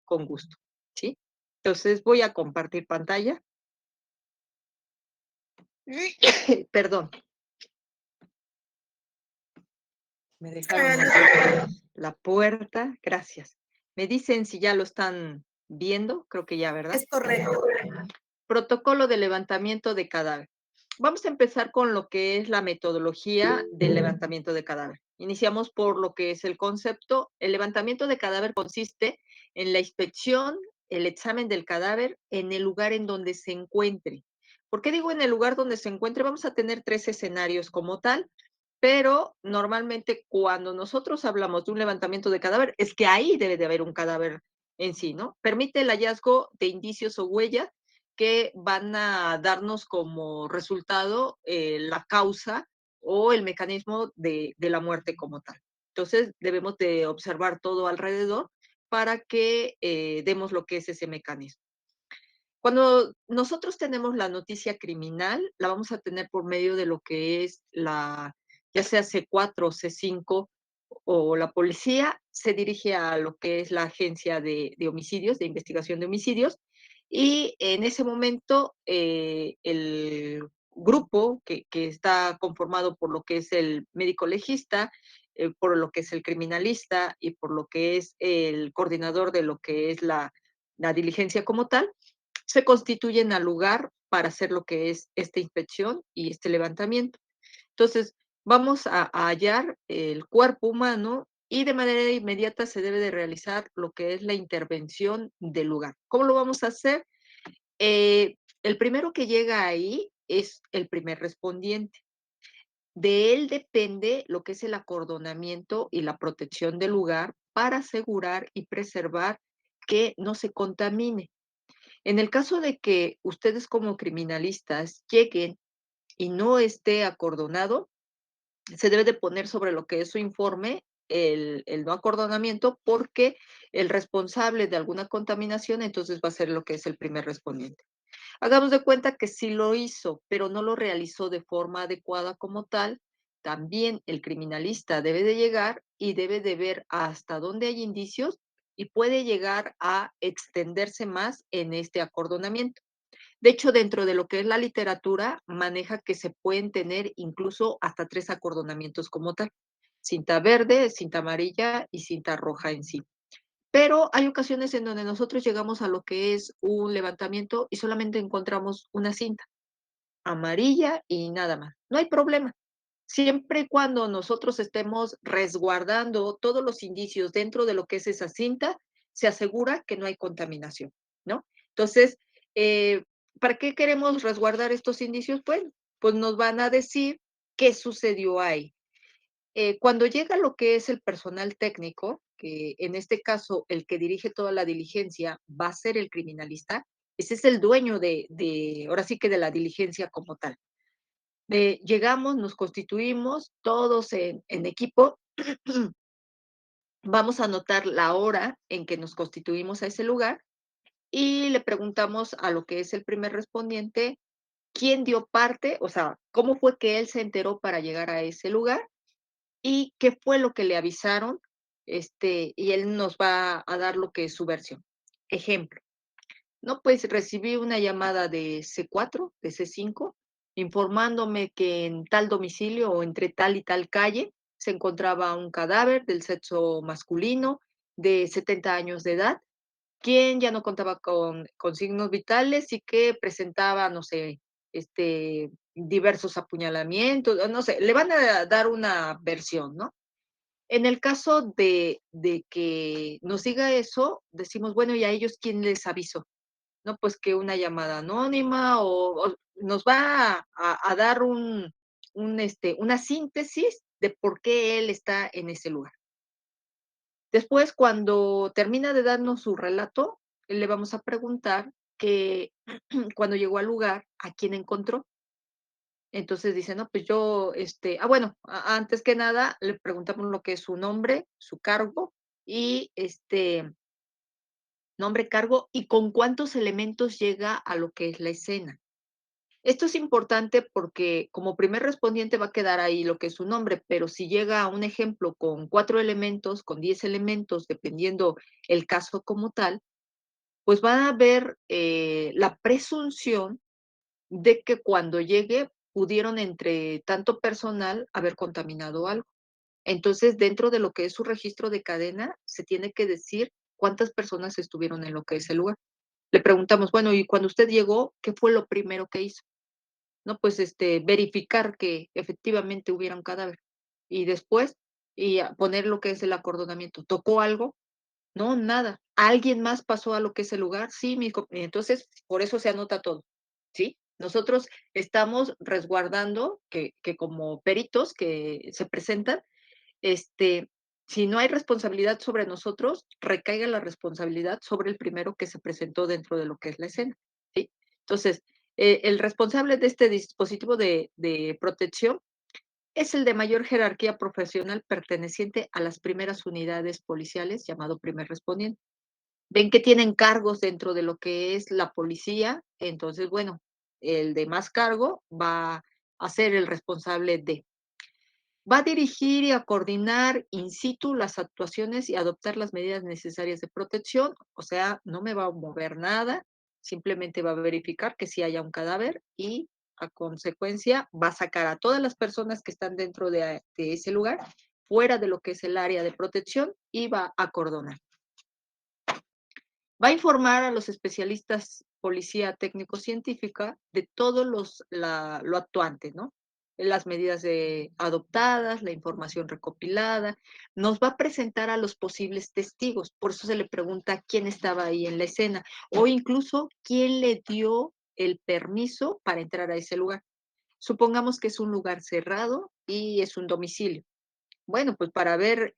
con gusto, ¿sí? Entonces voy a compartir pantalla. Perdón, me dejaron abrir la puerta. Gracias. Me dicen si ya lo están viendo, creo que ya, ¿verdad? Es correcto. Protocolo de levantamiento de cadáver. Vamos a empezar con lo que es la metodología del levantamiento de cadáver. Iniciamos por lo que es el concepto. El levantamiento de cadáver consiste en la inspección, el examen del cadáver en el lugar en donde se encuentre. ¿Por qué digo en el lugar donde se encuentre? Vamos a tener tres escenarios como tal, pero normalmente cuando nosotros hablamos de un levantamiento de cadáver, es que ahí debe de haber un cadáver en sí, ¿no? Permite el hallazgo de indicios o huellas que van a darnos como resultado la causa o el mecanismo de la muerte como tal. Entonces, debemos de observar todo alrededor para que demos lo que es ese mecanismo. Cuando nosotros tenemos la noticia criminal, la vamos a tener por medio de lo que es la, ya sea C4 o C5, o la policía se dirige a lo que es la agencia de homicidios, de investigación de homicidios, y en ese momento el grupo que está conformado por lo que es el médico legista, por lo que es el criminalista y por lo que es el coordinador de lo que es la diligencia como tal, se constituyen al lugar para hacer lo que es esta inspección y este levantamiento. Entonces, vamos a hallar el cuerpo humano y de manera inmediata se debe de realizar lo que es la intervención del lugar. ¿Cómo lo vamos a hacer? El primero que llega ahí es el primer respondiente. De él depende lo que es el acordonamiento y la protección del lugar para asegurar y preservar que no se contamine. En el caso de que ustedes como criminalistas lleguen y no esté acordonado, se debe de poner sobre lo que es su informe el no acordonamiento porque el responsable de alguna contaminación entonces va a ser lo que es el primer respondiente. Hagamos de cuenta que sí lo hizo, pero no lo realizó de forma adecuada como tal. También el criminalista debe de llegar y debe de ver hasta dónde hay indicios y puede llegar a extenderse más en este acordonamiento. De hecho, dentro de lo que es la literatura, maneja que se pueden tener incluso hasta 3 acordonamientos como tal: cinta verde, cinta amarilla y cinta roja en sí. Pero hay ocasiones en donde nosotros llegamos a lo que es un levantamiento y solamente encontramos una cinta amarilla y nada más. No hay problema. Siempre y cuando nosotros estemos resguardando todos los indicios dentro de lo que es esa cinta, se asegura que no hay contaminación, ¿no? Entonces, eh, ¿para qué queremos resguardar estos indicios? Pues nos van a decir qué sucedió ahí. Cuando llega lo que es el personal técnico, que en este caso el que dirige toda la diligencia va a ser el criminalista, ese es el dueño ahora sí que de la diligencia como tal. Llegamos, nos constituimos todos en equipo, vamos a anotar la hora en que nos constituimos a ese lugar y le preguntamos a lo que es el primer respondiente quién dio parte, o sea, cómo fue que él se enteró para llegar a ese lugar y qué fue lo que le avisaron, y él nos va a dar lo que es su versión. Ejemplo, no, pues recibí una llamada de C4, de C5, informándome que en tal domicilio o entre tal y tal calle se encontraba un cadáver del sexo masculino de 70 años de edad, quien ya no contaba con signos vitales y que presentaba, no sé, diversos apuñalamientos, no sé, le van a dar una versión, ¿no? En el caso de que nos diga eso, decimos, bueno, ¿y a ellos quién les avisó? No, pues que una llamada anónima o nos va a dar una síntesis de por qué él está en ese lugar. Después, cuando termina de darnos su relato, le vamos a preguntar que cuando llegó al lugar, ¿a quién encontró? Entonces dice, no, pues yo, bueno, antes que nada, le preguntamos lo que es su nombre, su cargo y nombre, cargo y con cuántos elementos llega a lo que es la escena. Esto es importante porque como primer respondiente va a quedar ahí lo que es su nombre, pero si llega a un ejemplo con 4 elementos, con 10 elementos, dependiendo el caso como tal, pues va a haber la presunción de que cuando llegue pudieron entre tanto personal haber contaminado algo. Entonces, dentro de lo que es su registro de cadena, se tiene que decir cuántas personas estuvieron en lo que es el lugar. Le preguntamos, bueno, y cuando usted llegó, ¿qué fue lo primero que hizo? No, pues verificar que efectivamente hubiera un cadáver. Y después, poner lo que es el acordonamiento. ¿Tocó algo? No, nada. ¿Alguien más pasó a lo que es el lugar? Sí, entonces, por eso se anota todo, ¿sí? Nosotros estamos resguardando que como peritos que se presentan, este, si no hay responsabilidad sobre nosotros, recaiga la responsabilidad sobre el primero que se presentó dentro de lo que es la escena, ¿sí? Entonces, el responsable de este dispositivo de protección es el de mayor jerarquía profesional perteneciente a las primeras unidades policiales, llamado primer respondiente. Ven que tienen cargos dentro de lo que es la policía, entonces, bueno, el de más cargo va a ser el responsable de. Va a dirigir y a coordinar in situ las actuaciones y adoptar las medidas necesarias de protección, o sea, no me va a mover nada, simplemente va a verificar que sí haya un cadáver y a consecuencia va a sacar a todas las personas que están dentro de ese lugar fuera de lo que es el área de protección y va a acordonar. Va a informar a los especialistas policía técnico-científica de todo lo actuante, ¿no? Las medidas adoptadas, la información recopilada. Nos va a presentar a los posibles testigos. Por eso se le pregunta quién estaba ahí en la escena o incluso quién le dio el permiso para entrar a ese lugar. Supongamos que es un lugar cerrado y es un domicilio. Bueno, pues para haber,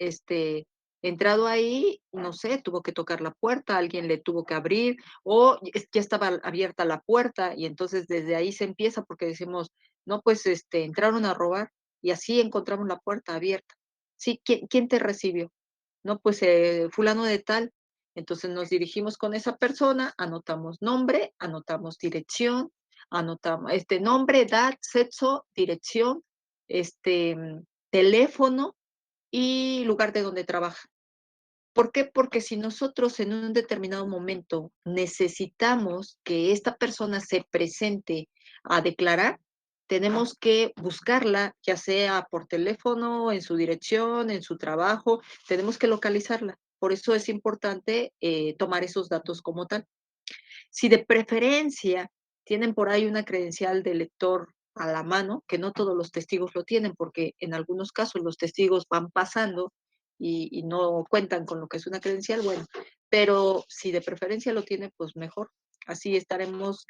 entrado ahí, no sé, tuvo que tocar la puerta, alguien le tuvo que abrir, o ya estaba abierta la puerta, y entonces desde ahí se empieza, porque decimos, no, pues, entraron a robar, y así encontramos la puerta abierta. Sí, ¿quién te recibió? No, pues, fulano de tal. Entonces nos dirigimos con esa persona, anotamos nombre, anotamos dirección, anotamos, nombre, edad, sexo, dirección, teléfono, y lugar de donde trabaja. ¿Por qué? Porque si nosotros en un determinado momento necesitamos que esta persona se presente a declarar, tenemos que buscarla, ya sea por teléfono, en su dirección, en su trabajo, tenemos que localizarla. Por eso es importante tomar esos datos como tal. Si de preferencia tienen por ahí una credencial de lector a la mano, que no todos los testigos lo tienen, porque en algunos casos los testigos van pasando y no cuentan con lo que es una credencial, bueno, pero si de preferencia lo tiene, pues mejor. Así estaremos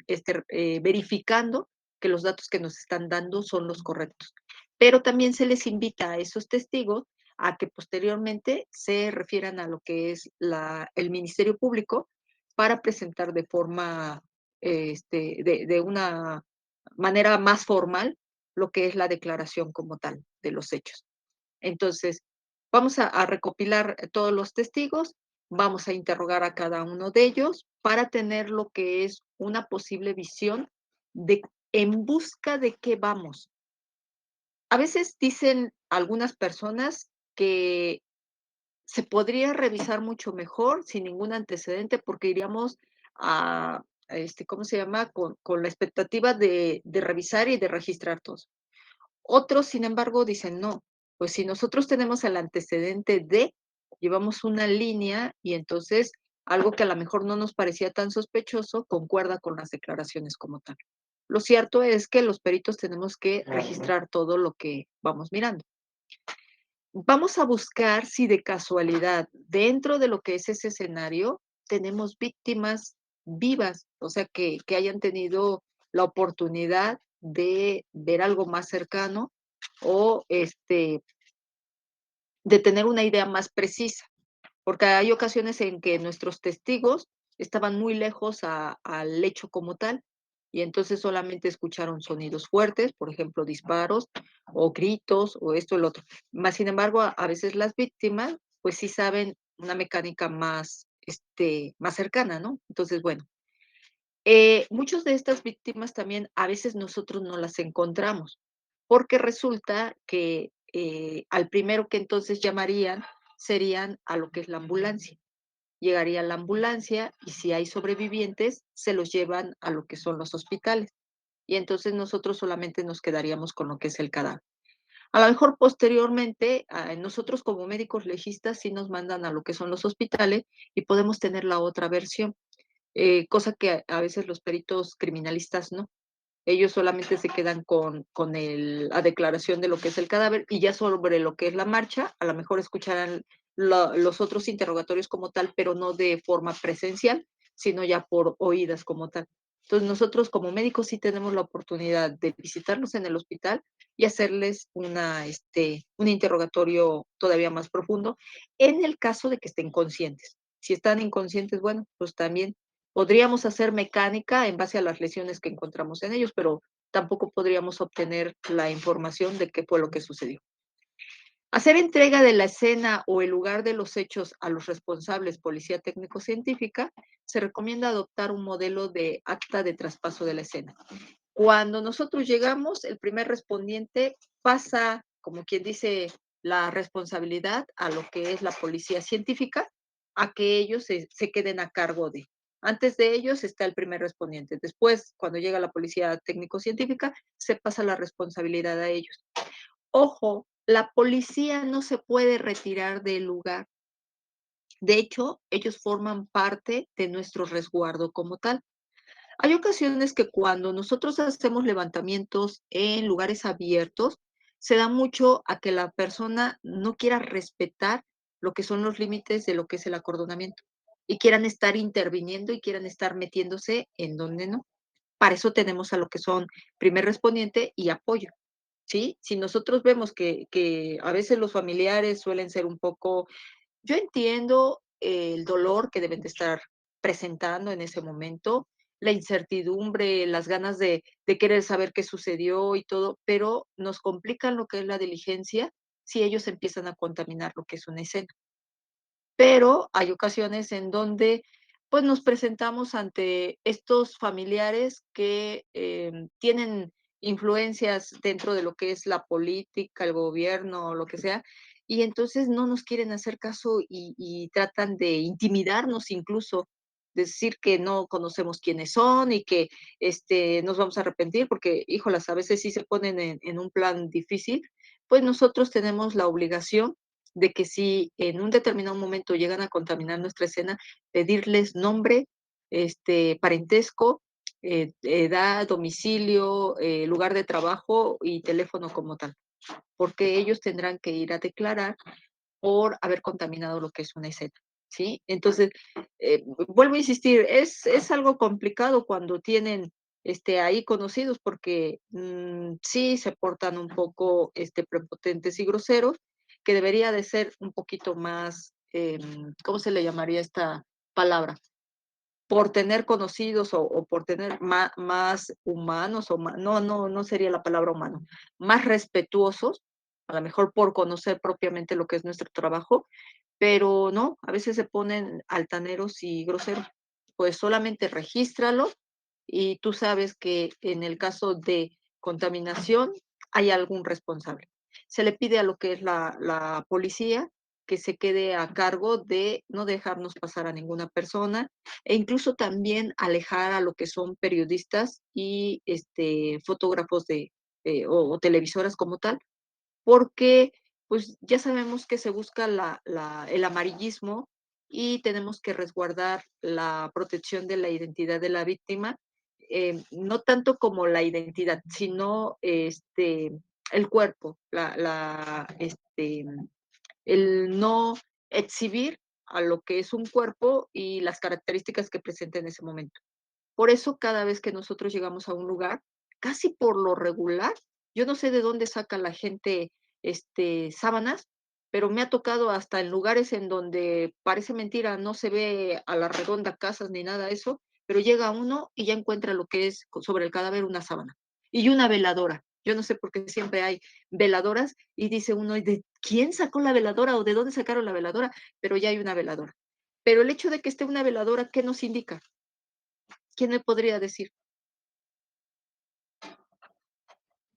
verificando que los datos que nos están dando son los correctos. Pero también se les invita a esos testigos a que posteriormente se refieran a lo que es el Ministerio Público para presentar de forma, de una manera más formal lo que es la declaración como tal de los hechos. Entonces, vamos a recopilar todos los testigos, vamos a interrogar a cada uno de ellos para tener lo que es una posible visión de en busca de qué vamos. A veces dicen algunas personas que se podría revisar mucho mejor sin ningún antecedente, porque iríamos ¿cómo se llama? Con la expectativa de revisar y de registrar todo. Otros, sin embargo, dicen no, pues si nosotros tenemos el antecedente llevamos una línea y entonces algo que a lo mejor no nos parecía tan sospechoso concuerda con las declaraciones como tal. Lo cierto es que los peritos tenemos que registrar todo lo que vamos mirando. Vamos a buscar si de casualidad dentro de lo que es ese escenario tenemos víctimas vivas, o sea, que hayan tenido la oportunidad de ver algo más cercano o de tener una idea más precisa, porque hay ocasiones en que nuestros testigos estaban muy lejos al hecho como tal, y entonces solamente escucharon sonidos fuertes, por ejemplo, disparos o gritos o esto o el otro. Más sin embargo, a veces las víctimas, pues sí saben una mecánica más, más cercana, ¿no? Entonces, bueno, muchas de estas víctimas también a veces nosotros no las encontramos, porque resulta que al primero que entonces llamarían serían a lo que es la ambulancia. llegaría la ambulancia y si hay sobrevivientes, se los llevan a lo que son los hospitales. Y entonces nosotros solamente nos quedaríamos con lo que es el cadáver. A lo mejor posteriormente, nosotros como médicos legistas sí nos mandan a lo que son los hospitales y podemos tener la otra versión, cosa que a veces los peritos criminalistas no. Ellos solamente se quedan con la declaración de lo que es el cadáver y ya sobre lo que es la marcha, a lo mejor escucharán los otros interrogatorios como tal, pero no de forma presencial, sino ya por oídas como tal. Entonces nosotros como médicos sí tenemos la oportunidad de visitarlos en el hospital y hacerles un interrogatorio todavía más profundo en el caso de que estén conscientes. Si están inconscientes, bueno, pues también podríamos hacer mecánica en base a las lesiones que encontramos en ellos, pero tampoco podríamos obtener la información de qué fue lo que sucedió. Hacer entrega de la escena o el lugar de los hechos a los responsables, policía técnico-científica, se recomienda adoptar un modelo de acta de traspaso de la escena. Cuando nosotros llegamos, el primer respondiente pasa, como quien dice, la responsabilidad a lo que es la policía científica, a que ellos se queden a cargo de. Antes de ellos está el primer respondiente. Después, cuando llega la policía técnico-científica, se pasa la responsabilidad a ellos. Ojo, la policía no se puede retirar del lugar. De hecho, ellos forman parte de nuestro resguardo como tal. Hay ocasiones que cuando nosotros hacemos levantamientos en lugares abiertos, se da mucho a que la persona no quiera respetar lo que son los límites de lo que es el acordonamiento y quieran estar interviniendo y quieran estar metiéndose en donde no. Para eso tenemos a lo que son primer respondiente y apoyo. ¿Sí? Si nosotros vemos que a veces los familiares suelen ser un poco, yo entiendo el dolor que deben de estar presentando en ese momento, la incertidumbre, las ganas de querer saber qué sucedió y todo, pero nos complican lo que es la diligencia si ellos empiezan a contaminar lo que es una escena. Pero hay ocasiones en donde, pues, nos presentamos ante estos familiares que, tienen influencias dentro de lo que es la política, el gobierno, o lo que sea, y entonces no nos quieren hacer caso y tratan de intimidarnos incluso, decir que no conocemos quiénes son y que, nos vamos a arrepentir porque, híjolas, a veces sí se ponen en un plan difícil, pues nosotros tenemos la obligación de que si en un determinado momento llegan a contaminar nuestra escena, pedirles nombre, parentesco, edad, domicilio, lugar de trabajo y teléfono como tal, porque ellos tendrán que ir a declarar por haber contaminado lo que es una escena, ¿sí? Entonces, vuelvo a insistir, es algo complicado cuando tienen, ahí conocidos porque, sí se portan un poco, prepotentes y groseros, que debería de ser un poquito más, ¿cómo se le llamaría esta palabra? Por tener conocidos o por tener más humanos o no sería la palabra humano, más respetuosos, a lo mejor por conocer propiamente lo que es nuestro trabajo, pero no, a veces se ponen altaneros y groseros. Pues solamente regístralo y tú sabes que en el caso de contaminación hay algún responsable. Se le pide a lo que es la policía que se quede a cargo de no dejarnos pasar a ninguna persona e incluso también alejar a lo que son periodistas y fotógrafos o televisoras como tal, porque pues ya sabemos que se busca el amarillismo y tenemos que resguardar la protección de la identidad de la víctima, no tanto como la identidad, sino el cuerpo, el no exhibir a lo que es un cuerpo y las características que presenta en ese momento. Por eso, cada vez que nosotros llegamos a un lugar, casi por lo regular, yo no sé de dónde saca la gente, sábanas, pero me ha tocado hasta en lugares en donde parece mentira, no se ve a la redonda casas ni nada de eso, pero llega uno y ya encuentra lo que es sobre el cadáver una sábana y una veladora. Yo no sé por qué siempre hay veladoras y dice uno, ¿y de quién sacó la veladora o de dónde sacaron la veladora? Pero ya hay una veladora. Pero el hecho de que esté una veladora, ¿qué nos indica? ¿Quién me podría decir?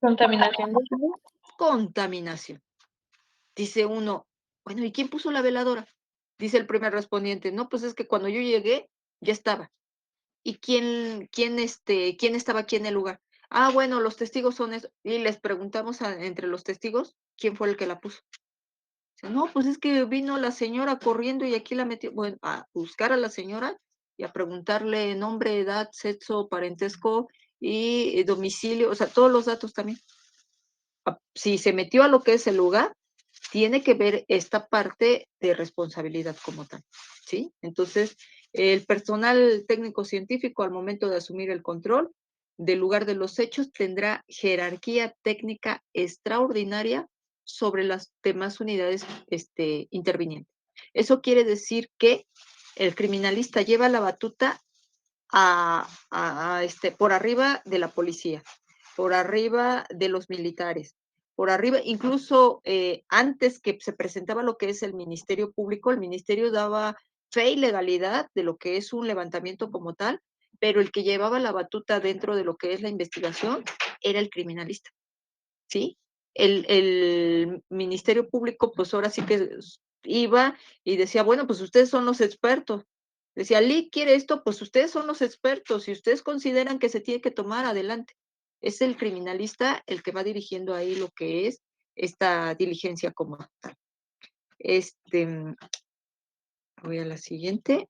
Contaminación de fluidos. Contaminación. Dice uno, bueno, ¿y quién puso la veladora? Dice el primer respondiente: "No, pues es que cuando yo llegué, ya estaba". ¿Y quién estaba aquí en el lugar? Ah, bueno, los testigos son eso. Y les preguntamos entre los testigos quién fue el que la puso. Dice, no, pues es que vino la señora corriendo y aquí la metió. Bueno, a buscar a la señora y a preguntarle nombre, edad, sexo, parentesco y domicilio, o sea, todos los datos también. Si se metió a lo que es el lugar, tiene que ver esta parte de responsabilidad como tal, ¿sí? Entonces, el personal técnico científico al momento de asumir el control del lugar de los hechos tendrá jerarquía técnica extraordinaria sobre las demás unidades intervinientes. Eso quiere decir que el criminalista lleva la batuta por arriba de la policía, por arriba de los militares, por arriba, incluso antes que se presentaba lo que es el Ministerio Público, el Ministerio daba fe y legalidad de lo que es un levantamiento como tal, pero el que llevaba la batuta dentro de lo que es la investigación era el criminalista. ¿Sí? El Ministerio Público, pues ahora sí que iba y decía, bueno, pues ustedes son los expertos. Decía, Lee quiere esto, pues ustedes son los expertos y ustedes consideran que se tiene que tomar adelante. Es el criminalista el que va dirigiendo ahí lo que es esta diligencia como tal. Este, voy a la siguiente.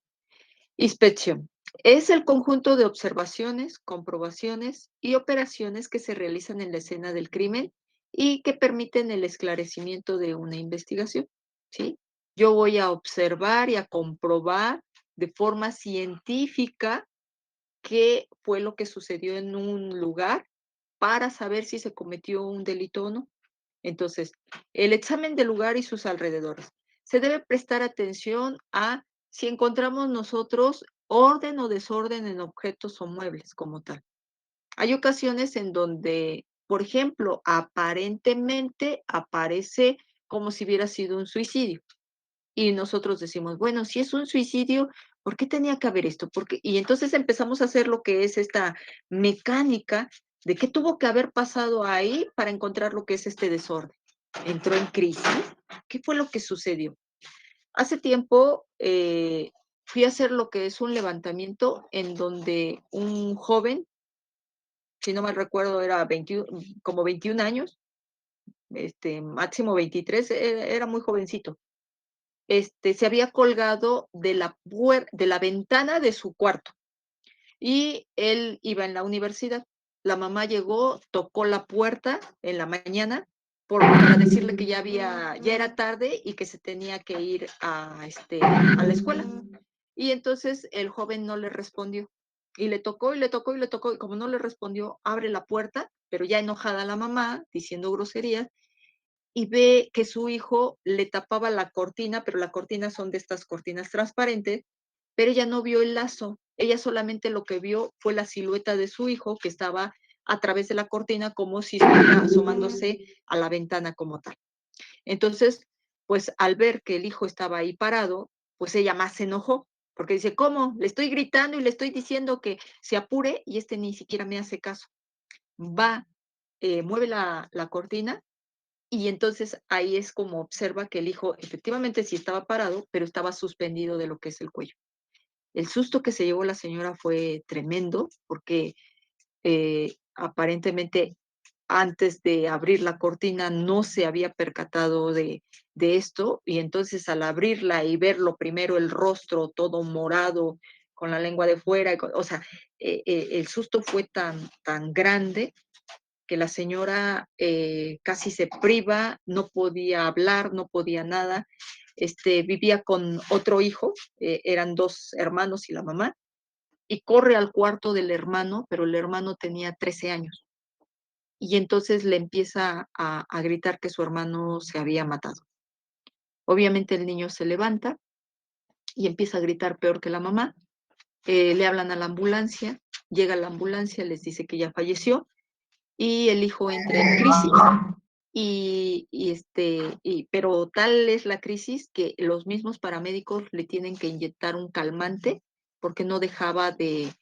Inspección. Es el conjunto de observaciones, comprobaciones y operaciones que se realizan en la escena del crimen y que permiten el esclarecimiento de una investigación, ¿sí? Yo voy a observar y a comprobar de forma científica qué fue lo que sucedió en un lugar para saber si se cometió un delito o no. Entonces, el examen del lugar y sus alrededores. Se debe prestar atención a si encontramos nosotros orden o desorden en objetos o muebles como tal. Hay ocasiones en donde, por ejemplo, aparentemente aparece como si hubiera sido un suicidio. Y nosotros decimos, bueno, si es un suicidio, ¿por qué tenía que haber esto? Porque y entonces empezamos a hacer lo que es esta mecánica de qué tuvo que haber pasado ahí para encontrar lo que es este desorden. ¿Entró en crisis? ¿Qué fue lo que sucedió? Hace tiempo fui a hacer lo que es un levantamiento en donde un joven, si no me recuerdo, era 21, como 21 años, máximo 23, era muy jovencito, se había colgado de la ventana de su cuarto y él iba en la universidad. La mamá llegó, tocó la puerta en la mañana para decirle que ya era tarde y que se tenía que ir a la escuela. Y entonces el joven no le respondió. Y le tocó, y le tocó, y le tocó, y como no le respondió, abre la puerta, pero ya enojada la mamá, diciendo groserías, y ve que su hijo le tapaba la cortina, pero la cortina son de estas cortinas transparentes, pero ella no vio el lazo. Ella solamente lo que vio fue la silueta de su hijo que estaba a través de la cortina como si estuviera asomándose a la ventana como tal. Entonces, pues al ver que el hijo estaba ahí parado, pues ella más se enojó, porque dice, ¿cómo? Le estoy gritando y le estoy diciendo que se apure y ni siquiera me hace caso. Va, mueve la cortina y entonces ahí es como observa que el hijo efectivamente sí estaba parado, pero estaba suspendido de lo que es el cuello. El susto que se llevó la señora fue tremendo porque aparentemente antes de abrir la cortina no se había percatado de esto y entonces al abrirla y verlo primero el rostro todo morado con la lengua de fuera, o sea, el susto fue tan grande que la señora casi se priva, no podía hablar, no podía nada. Vivía con otro hijo, eran dos hermanos y la mamá, y corre al cuarto del hermano, pero el hermano tenía 13 años. Y entonces le empieza a gritar que su hermano se había matado. Obviamente el niño se levanta y empieza a gritar peor que la mamá. Le hablan a la ambulancia, llega la ambulancia, les dice que ya falleció y el hijo entra en crisis pero tal es la crisis que los mismos paramédicos le tienen que inyectar un calmante porque no dejaba de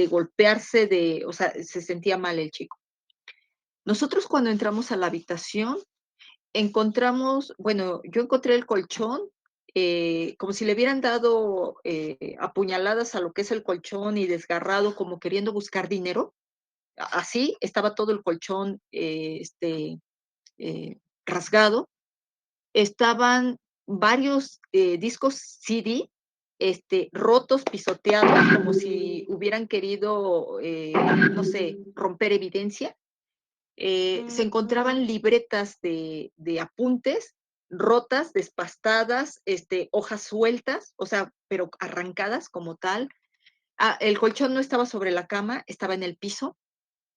golpearse, o sea, se sentía mal el chico. Nosotros cuando entramos a la habitación encontramos, bueno, yo encontré el colchón como si le hubieran dado apuñaladas a lo que es el colchón y desgarrado, como queriendo buscar dinero. Así estaba todo el colchón rasgado. Estaban varios discos CD rotos, pisoteados, como si hubieran querido, no sé, romper evidencia. Se encontraban libretas de apuntes rotas, despastadas, hojas sueltas, o sea, pero arrancadas como tal. El colchón no estaba sobre la cama, estaba en el piso.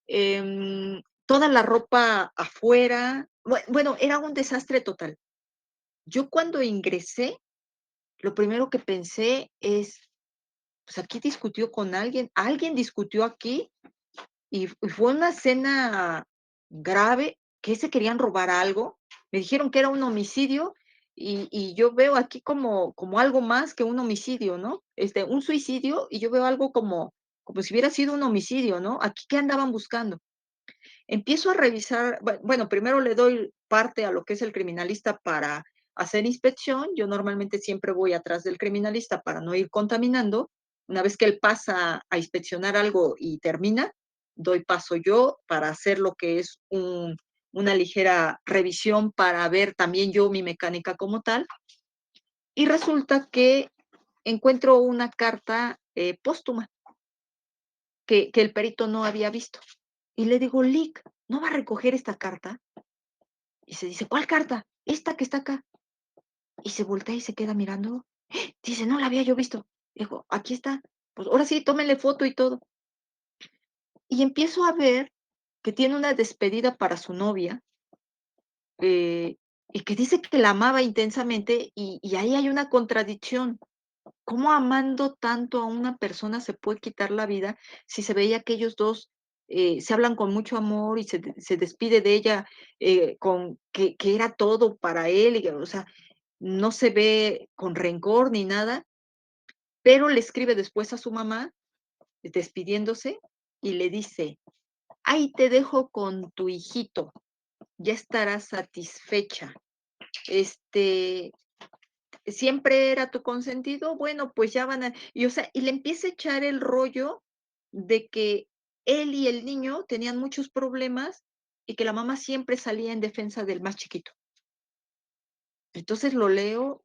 Toda la ropa afuera. Bueno, era un desastre total. Yo cuando ingresé, lo primero que pensé es, pues aquí discutió con alguien discutió aquí. Y fue una escena grave, que se querían robar algo. Me dijeron que era un homicidio, y yo veo aquí como algo más que un homicidio, ¿no? Un suicidio, y yo veo algo como si hubiera sido un homicidio, ¿no? Aquí, ¿qué andaban buscando? Empiezo a revisar, bueno, primero le doy parte a lo que es el criminalista para hacer inspección. Yo normalmente siempre voy atrás del criminalista para no ir contaminando. Una vez que él pasa a inspeccionar algo y termina, doy paso yo para hacer lo que es una ligera revisión para ver también yo mi mecánica como tal. Y resulta que encuentro una carta póstuma que el perito no había visto. Y le digo, Lick, ¿no va a recoger esta carta? Y se dice, ¿cuál carta? Esta que está acá. Y se voltea y se queda mirando. Dice, no la había yo visto. Dijo, aquí está. Pues ahora sí, tómenle foto y todo. Y empiezo a ver que tiene una despedida para su novia, eh, y que dice que la amaba intensamente, y ahí hay una contradicción. ¿Cómo amando tanto a una persona se puede quitar la vida si se veía que ellos dos se hablan con mucho amor y se despide de ella con que era todo para él? O sea, no se ve con rencor ni nada, pero le escribe después a su mamá despidiéndose y le dice, ahí te dejo con tu hijito, ya estarás satisfecha. Este, siempre era tu consentido, bueno, pues ya van a, y o sea, y le empieza a echar el rollo de que él y el niño tenían muchos problemas y que la mamá siempre salía en defensa del más chiquito. Entonces lo leo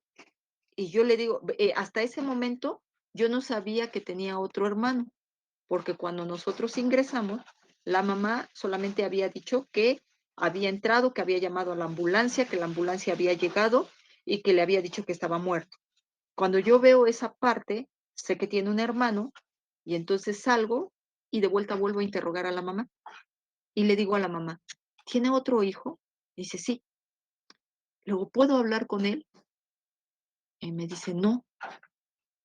y yo le digo, hasta ese momento yo no sabía que tenía otro hermano, porque cuando nosotros ingresamos, la mamá solamente había dicho que había entrado, que había llamado a la ambulancia, que la ambulancia había llegado y que le había dicho que estaba muerto. Cuando yo veo esa parte, sé que tiene un hermano y entonces salgo y de vuelta vuelvo a interrogar a la mamá y le digo a la mamá, ¿tiene otro hijo? Dice, sí. Luego, ¿puedo hablar con él? Y me dice, no.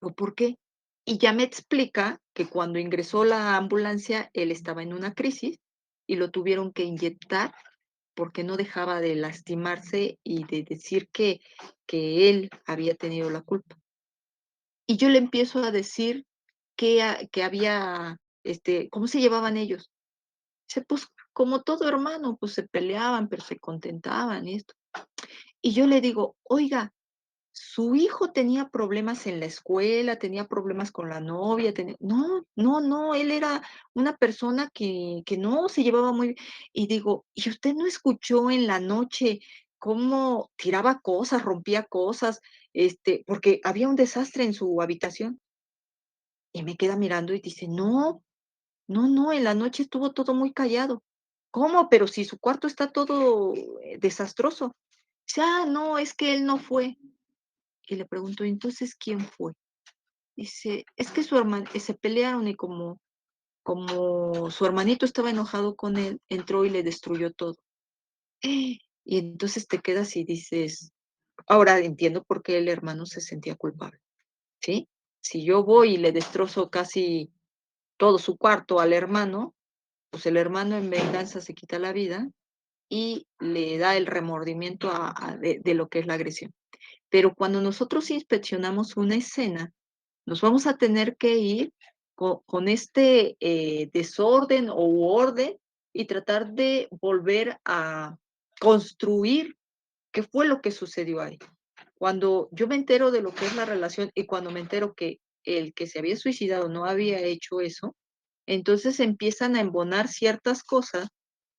¿O por qué? Y ya me explica que cuando ingresó la ambulancia, él estaba en una crisis y lo tuvieron que inyectar porque no dejaba de lastimarse y de decir que él había tenido la culpa. Y yo le empiezo a decir que había, ¿cómo se llevaban ellos? Dice, pues como todo hermano, pues se peleaban, pero se contentaban y esto. Y yo le digo, oiga, su hijo tenía problemas en la escuela, tenía problemas con la novia, no, no, no, él era una persona que no se llevaba muy bien. Y digo, ¿y usted no escuchó en la noche cómo tiraba cosas, rompía cosas, porque había un desastre en su habitación? Y me queda mirando y dice, no, no, no, en la noche estuvo todo muy callado. ¿Cómo? Pero si su cuarto está todo desastroso. Dice, ah, no, es que él no fue. Y le pregunto, entonces, ¿quién fue? Dice, es que su hermano, se pelearon y como su hermanito estaba enojado con él, entró y le destruyó todo. Y entonces te quedas y dices, ahora entiendo por qué el hermano se sentía culpable, ¿sí? Si yo voy y le destrozo casi todo su cuarto al hermano, pues el hermano en venganza se quita la vida y le da el remordimiento de lo que es la agresión. Pero cuando nosotros inspeccionamos una escena, nos vamos a tener que ir con este desorden o orden y tratar de volver a construir qué fue lo que sucedió ahí. Cuando yo me entero de lo que es la relación y cuando me entero que el que se había suicidado no había hecho eso, entonces empiezan a embonar ciertas cosas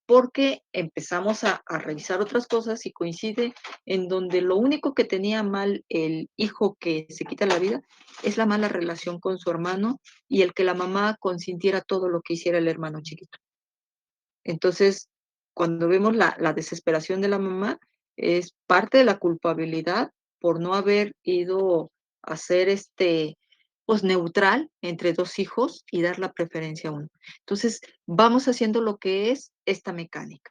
porque empezamos a revisar otras cosas y coincide en donde lo único que tenía mal el hijo que se quita la vida es la mala relación con su hermano y el que la mamá consintiera todo lo que hiciera el hermano chiquito. Entonces, cuando vemos la desesperación de la mamá, es parte de la culpabilidad por no haber ido a ser, pues, neutral entre 2 hijos y dar la preferencia a uno. Entonces, vamos haciendo lo que es esta mecánica.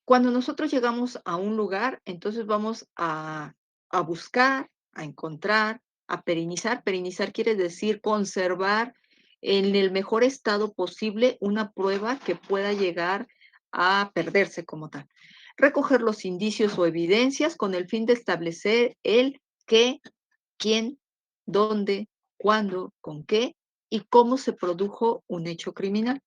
Cuando nosotros llegamos a un lugar, entonces vamos a buscar, a encontrar, a perinizar. Perinizar quiere decir conservar en el mejor estado posible una prueba que pueda llegar a perderse como tal. Recoger los indicios o evidencias con el fin de establecer el qué, quién, dónde, cuándo, con qué y cómo se produjo un hecho criminal.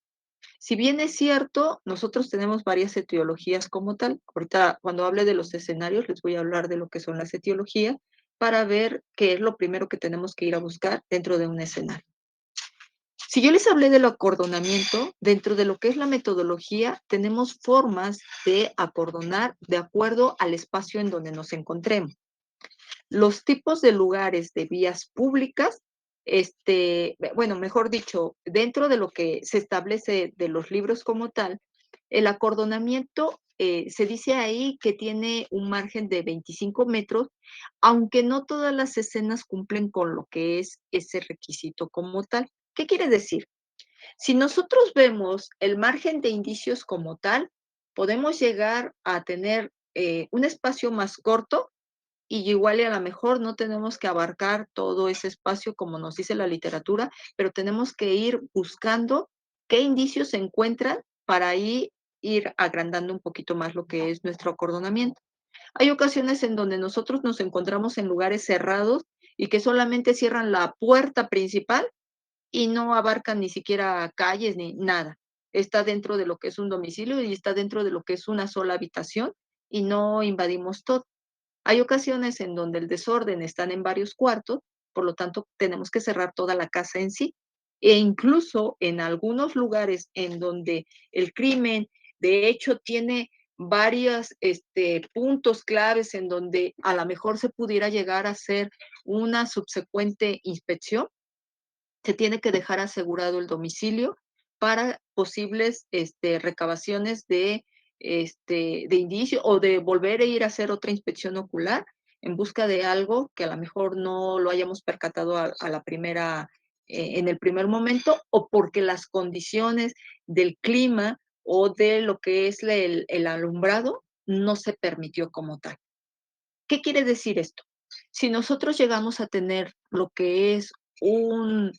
Si bien es cierto, nosotros tenemos varias etiologías como tal. Ahorita, cuando hable de los escenarios, les voy a hablar de lo que son las etiologías para ver qué es lo primero que tenemos que ir a buscar dentro de un escenario. Si yo les hablé del acordonamiento, dentro de lo que es la metodología, tenemos formas de acordonar de acuerdo al espacio en donde nos encontremos. Los tipos de lugares de vías públicas, bueno, mejor dicho, dentro de lo que se establece de los libros como tal, el acordonamiento, se dice ahí que tiene un margen de 25 metros, aunque no todas las escenas cumplen con lo que es ese requisito como tal. ¿Qué quiere decir? Si nosotros vemos el margen de indicios como tal, podemos llegar a tener un espacio más corto y igual y a lo mejor no tenemos que abarcar todo ese espacio como nos dice la literatura, pero tenemos que ir buscando qué indicios se encuentran para ahí ir agrandando un poquito más lo que es nuestro acordonamiento. Hay ocasiones en donde nosotros nos encontramos en lugares cerrados y que solamente cierran la puerta principal y no abarcan ni siquiera calles ni nada. Está dentro de lo que es un domicilio y está dentro de lo que es una sola habitación y no invadimos todo. Hay ocasiones en donde el desorden están en varios cuartos, por lo tanto, tenemos que cerrar toda la casa en sí. E incluso en algunos lugares en donde el crimen, de hecho, tiene varios puntos claves en donde a lo mejor se pudiera llegar a hacer una subsecuente inspección, se tiene que dejar asegurado el domicilio para posibles recabaciones de indicio o de volver a ir a hacer otra inspección ocular en busca de algo que a lo mejor no lo hayamos percatado a la primera, en el primer momento, o porque las condiciones del clima o de lo que es el alumbrado no se permitió como tal. ¿Qué quiere decir esto? Si nosotros llegamos a tener lo que es un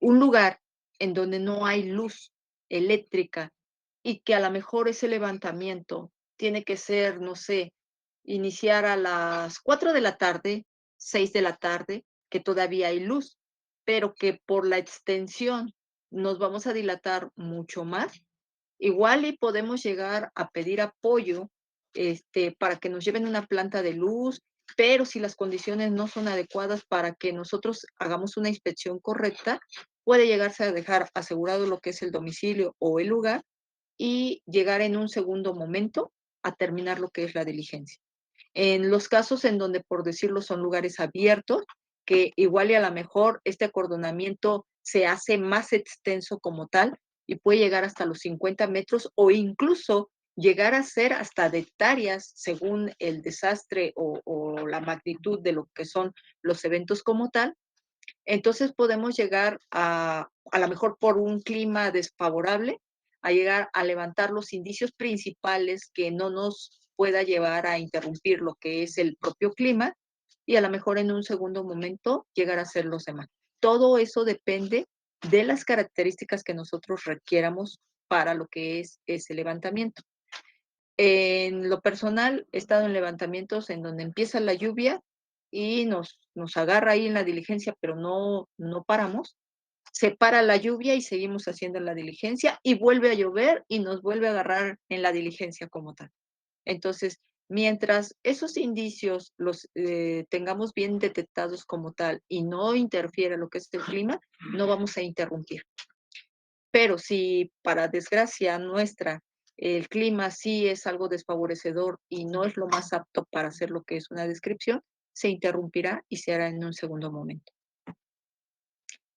lugar en donde no hay luz eléctrica y que a lo mejor ese levantamiento tiene que ser, no sé, iniciar a las 4 de la tarde, 6 de la tarde, que todavía hay luz, pero que por la extensión nos vamos a dilatar mucho más. Igual y podemos llegar a pedir apoyo, para que nos lleven una planta de luz, pero si las condiciones no son adecuadas para que nosotros hagamos una inspección correcta, puede llegarse a dejar asegurado lo que es el domicilio o el lugar y llegar en un segundo momento a terminar lo que es la diligencia. En los casos en donde, por decirlo, son lugares abiertos, que igual y a lo mejor este acordonamiento se hace más extenso como tal y puede llegar hasta los 50 metros o incluso llegar a ser hasta de hectáreas según el desastre o la magnitud de lo que son los eventos como tal. Entonces podemos llegar a lo mejor por un clima desfavorable, a llegar a levantar los indicios principales que no nos pueda llevar a interrumpir lo que es el propio clima y a lo mejor en un segundo momento llegar a ser los demás. Todo eso depende de las características que nosotros requiéramos para lo que es ese levantamiento. En lo personal, he estado en levantamientos en donde empieza la lluvia y nos agarra ahí en la diligencia, pero no paramos. se para la lluvia y seguimos haciendo la diligencia y vuelve a llover y nos vuelve a agarrar en la diligencia como tal. Entonces, mientras esos indicios los tengamos bien detectados como tal y no interfiere lo que es el clima, no vamos a interrumpir. Pero si para desgracia nuestra el clima sí es algo desfavorecedor y no es lo más apto para hacer lo que es una descripción, se interrumpirá y se hará en un segundo momento.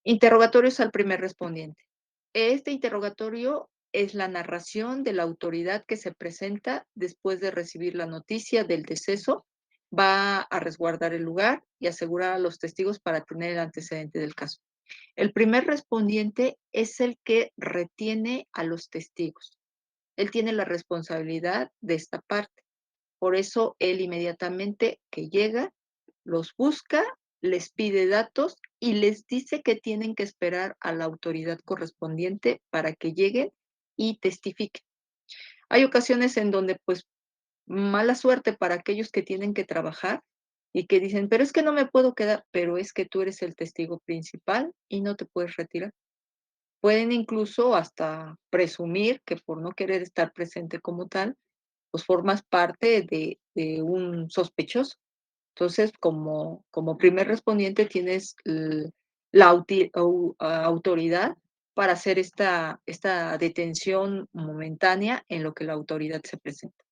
Interrogatorios al primer respondiente. Este interrogatorio es la narración de la autoridad que se presenta después de recibir la noticia del deceso. Va a resguardar el lugar y asegurar a los testigos para tener el antecedente del caso. El primer respondiente es el que retiene a los testigos. Él tiene la responsabilidad de esta parte. Por eso él inmediatamente que llega, los busca, les pide datos y les dice que tienen que esperar a la autoridad correspondiente para que lleguen y testifiquen. Hay ocasiones en donde, pues, mala suerte para aquellos que tienen que trabajar y que dicen, pero es que no me puedo quedar, pero es que tú eres el testigo principal y no te puedes retirar. Pueden incluso hasta presumir que por no querer estar presente como tal, pues formas parte de un sospechoso. Entonces, como primer respondiente tienes la autoridad para hacer esta detención momentánea en lo que la autoridad se presenta.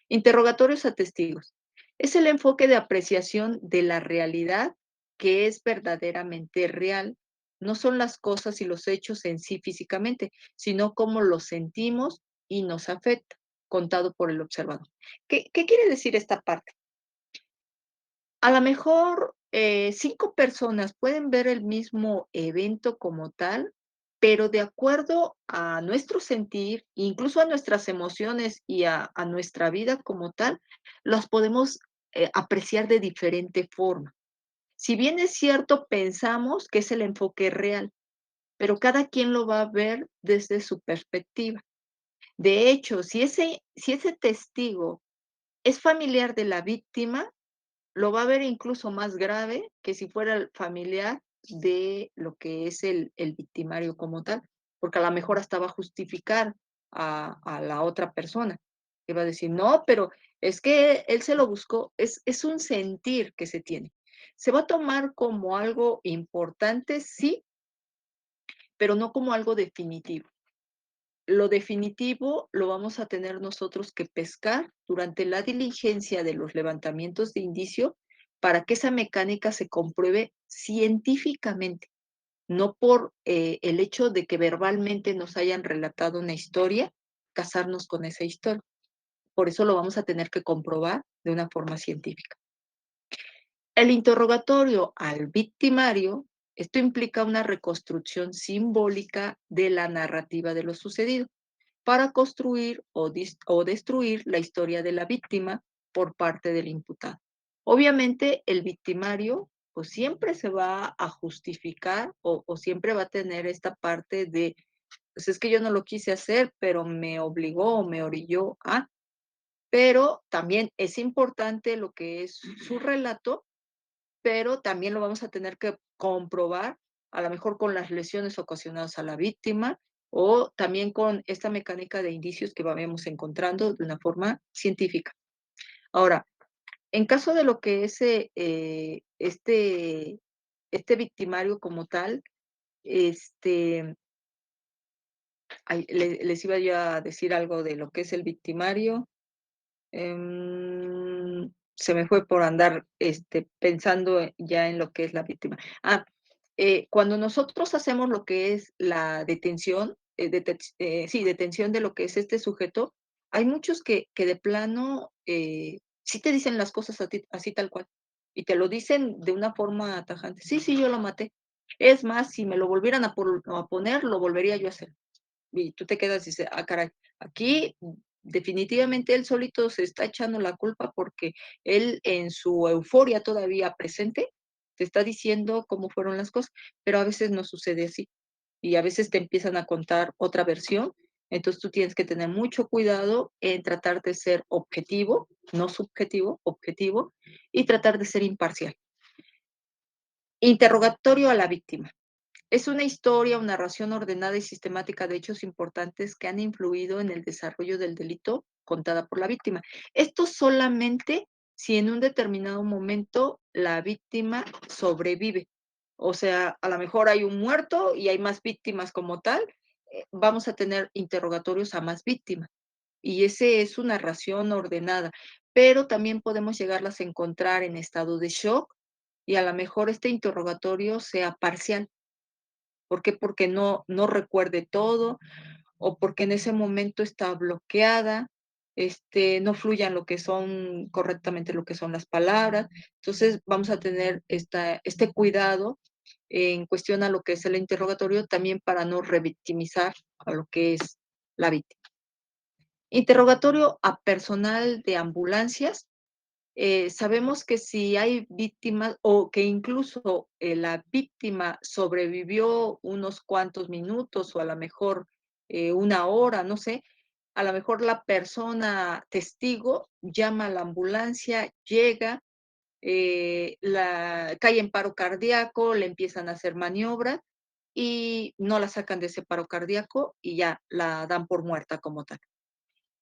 Interrogatorios a testigos. Es el enfoque de apreciación de la realidad que es verdaderamente real. No son las cosas y los hechos en sí físicamente, sino cómo los sentimos y nos afecta, contado por el observador. ¿Qué quiere decir esta parte? A lo mejor 5 personas pueden ver el mismo evento como tal, pero de acuerdo a nuestro sentir, incluso a nuestras emociones y a nuestra vida como tal, las podemos apreciar de diferente forma. Si bien es cierto, pensamos que es el enfoque real, pero cada quien lo va a ver desde su perspectiva. De hecho, si ese testigo es familiar de la víctima, lo va a ver incluso más grave que si fuera el familiar de lo que es el victimario como tal, porque a lo mejor hasta va a justificar a la otra persona, que va a decir, no, pero es que él se lo buscó, es un sentir que se tiene. Se va a tomar como algo importante, sí, pero no como algo definitivo. Lo definitivo lo vamos a tener nosotros que pescar durante la diligencia de los levantamientos de indicio para que esa mecánica se compruebe científicamente, no por el hecho de que verbalmente nos hayan relatado una historia, casarnos con esa historia. Por eso lo vamos a tener que comprobar de una forma científica. El interrogatorio al victimario, esto implica una reconstrucción simbólica de la narrativa de lo sucedido para construir o destruir la historia de la víctima por parte del imputado. Obviamente, el victimario pues siempre se va a justificar o siempre va a tener esta parte de, pues es que yo no lo quise hacer, pero me obligó o me orilló a, pero también es importante lo que es su relato, pero también lo vamos a tener que comprobar, a lo mejor con las lesiones ocasionadas a la víctima o también con esta mecánica de indicios que vamos encontrando de una forma científica. Ahora, en caso de lo que es este victimario como tal, este, les iba yo a decir algo de lo que es el victimario. Se me fue por andar, pensando ya en lo que es la víctima. Cuando nosotros hacemos lo que es la detención, sí, detención de lo que es este sujeto, hay muchos que de plano, sí te dicen las cosas a ti así tal cual, y te lo dicen de una forma tajante: "Sí, sí, yo lo maté. Es más, si me lo volvieran a poner, lo volvería yo a hacer". Y tú te quedas y dices, ah, caray, aquí definitivamente él solito se está echando la culpa porque él en su euforia todavía presente te está diciendo cómo fueron las cosas, pero a veces no sucede así y a veces te empiezan a contar otra versión, entonces tú tienes que tener mucho cuidado en tratar de ser objetivo, no subjetivo, objetivo, y tratar de ser imparcial. Interrogatorio a la víctima. Es una historia o narración ordenada y sistemática de hechos importantes que han influido en el desarrollo del delito contada por la víctima. Esto solamente si en un determinado momento la víctima sobrevive. O sea, a lo mejor hay un muerto y hay más víctimas como tal, vamos a tener interrogatorios a más víctimas. Y ese es su narración ordenada, pero también podemos llegarlas a encontrar en estado de shock y a lo mejor este interrogatorio sea parcial. ¿Por qué? Porque no recuerde todo, o porque en ese momento está bloqueada, no fluyan lo que son correctamente lo que son las palabras. Entonces, vamos a tener este cuidado en cuestión a lo que es el interrogatorio, también para no revictimizar a lo que es la víctima. Interrogatorio a personal de ambulancias. Sabemos que si hay víctimas o que incluso la víctima sobrevivió unos cuantos minutos o a lo mejor una hora, no sé, a lo mejor la persona testigo llama a la ambulancia, llega, cae en paro cardíaco, le empiezan a hacer maniobras y no la sacan de ese paro cardíaco y ya la dan por muerta como tal.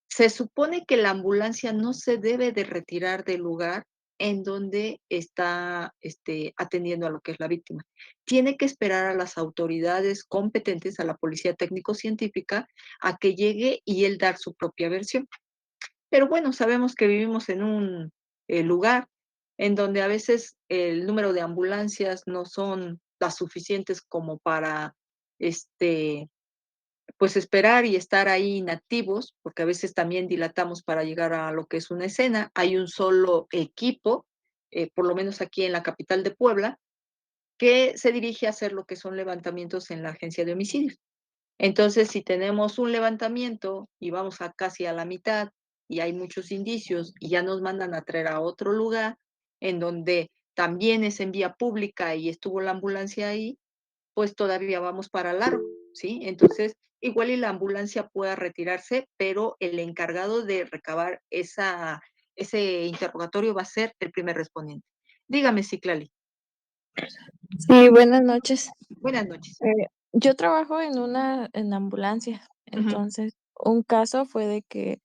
Se supone que la ambulancia no se debe de retirar del lugar en donde está, atendiendo a lo que es la víctima. Tiene que esperar a las autoridades competentes, a la policía técnico-científica, a que llegue y él dar su propia versión. Pero bueno, sabemos que vivimos en un lugar en donde a veces el número de ambulancias no son las suficientes como para, este, pues esperar y estar ahí inactivos, porque a veces también dilatamos para llegar a lo que es una escena. Hay un solo equipo, por lo menos aquí en la capital de Puebla, que se dirige a hacer lo que son levantamientos en la agencia de homicidios. Entonces, si tenemos un levantamiento y vamos a casi a la mitad y hay muchos indicios y ya nos mandan a traer a otro lugar en donde también es en vía pública y estuvo la ambulancia ahí, pues todavía vamos para largo, ¿sí? Entonces, igual y la ambulancia pueda retirarse, pero el encargado de recabar ese interrogatorio va a ser el primer respondiente. Dígame, Citlali. Sí, buenas noches. Buenas noches. Yo trabajo en ambulancia, Ujú, entonces un caso fue de que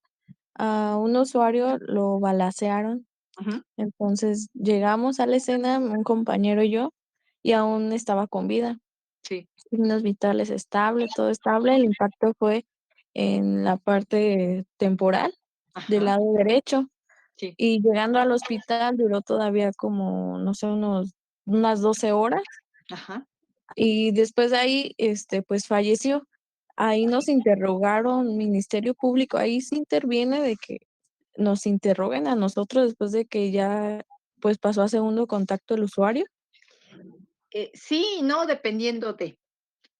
a un usuario lo balacearon, ujú, entonces llegamos a la escena, un compañero y yo, y aún estaba con vida, sí, signos vitales estable, todo estable, el impacto fue en la parte temporal del ajá, lado derecho, sí, y llegando al hospital duró todavía como, no sé, unas 12 horas. ajá. Y después de ahí, pues falleció. Ahí nos interrogaron, Ministerio Público, ahí sí interviene de que nos interroguen a nosotros después de que ya, pues, pasó a segundo contacto el usuario. Sí y no, dependiendo de.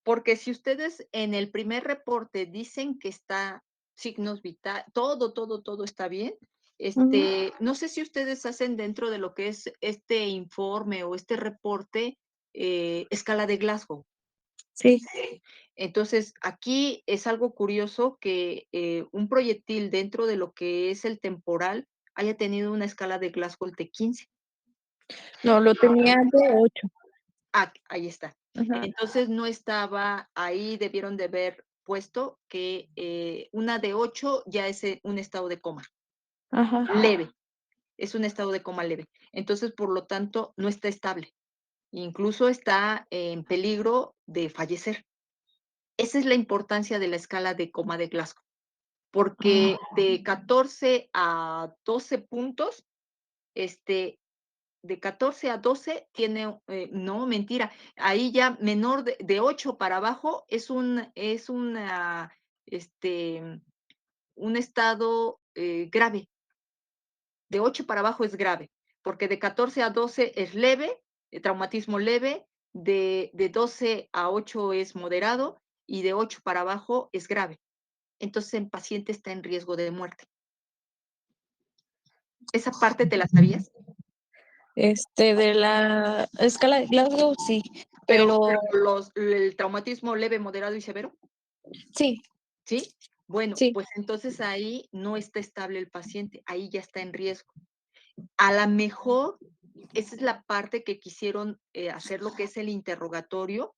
Porque si ustedes en el primer reporte dicen que está signos vitales, todo está bien, Ujú. no sé si ustedes hacen dentro de lo que es este informe o este reporte, escala de Glasgow. Sí, Entonces, aquí es algo curioso que un proyectil dentro de lo que es el temporal haya tenido una escala de Glasgow de 15. no, lo tenía de 8. Ah, ahí está. Ajá, Entonces no estaba ahí, debieron de haber puesto que una de 8 ya es un estado de coma ajá. leve, es un estado de coma leve. Entonces, por lo tanto, no está estable. Incluso está en peligro de fallecer. Esa es la importancia de la escala de coma de Glasgow, porque de 14 a 12 puntos, este, de 14 a 12 tiene, no, mentira, ahí ya menor de 8 para abajo es este, un estado grave. De 8 para abajo es grave, porque de 14 a 12 es leve, traumatismo leve, de 12 a 8 es moderado y de 8 para abajo es grave. Entonces el paciente está en riesgo de muerte. ¿Esa parte te la sabías? De la escala de Glasgow, sí, Pero pero el traumatismo leve, moderado y severo. sí, ¿Sí? Bueno, sí. pues entonces ahí no está estable el paciente, ahí ya está en riesgo. A la mejor, esa es la parte que quisieron hacer lo que es el interrogatorio,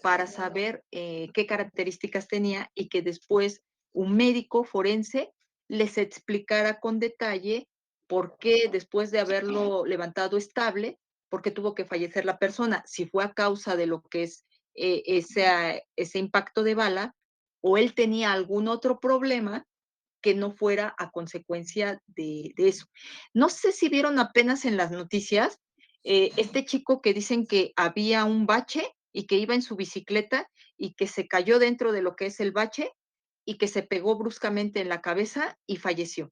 para saber qué características tenía y que después un médico forense les explicara con detalle por qué después de haberlo levantado estable, por qué tuvo que fallecer la persona, si fue a causa de lo que es ese impacto de bala o él tenía algún otro problema que no fuera a consecuencia de eso. No sé si vieron apenas en las noticias este chico que dicen que había un bache y que iba en su bicicleta y que se cayó dentro de lo que es el bache y que se pegó bruscamente en la cabeza y falleció.